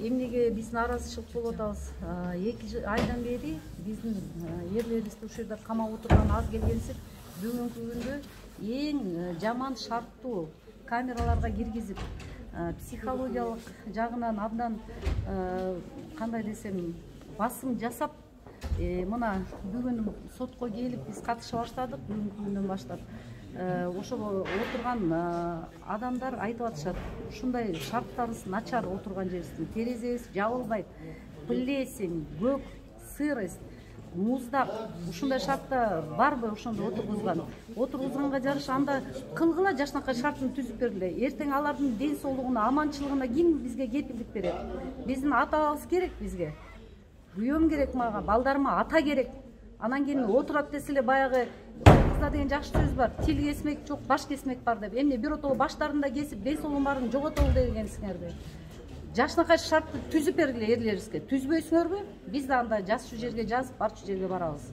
Эмнеге биз нааразычылык болуп атабыз? 2 айдан бери биздин эрлерибизди ушул жерде камап отурган аз келгенсип, бүгүнкү күндө эң жаман шарттуу камераларга киргизип, психологиялык жагынан абдан кандай десем, басым жасап, мына бүгүн сотко келип биз катыша баштадык. Бүгүнкү күндөн баштап ошого отурган адамдар айтып атышат, ушундай шарттарыбыз начар, отурган жерибиздин терезебиз жабылбайт, плесень, көк, сырость, муздак, ушундай шартта барбы ошондо отургузганга жараша анда кылгыла жакшынакай шартын түзүп бергиле. Эртең алардын ден соолугуна, аманчылыгына ким бизге кепилдик берет? Биздин ата-бабабыз керек бизге, күйөөм керек, мага балдарыма ата керек. Анан кийин отурат десе эле баягы кызда деген жакшы сөз бар, тил кесмек жок, баш кесмек бар деп. Эмне биротоло баштарында кесип, ден соолугун баарын жоготолу дегенсиңерби? Жакшынакай шартты түзүп бергиле эрлерибизге. Түзбөйсүңөрбү? Биз да анда жазчу жерге жазып, барчу жерге барабыз.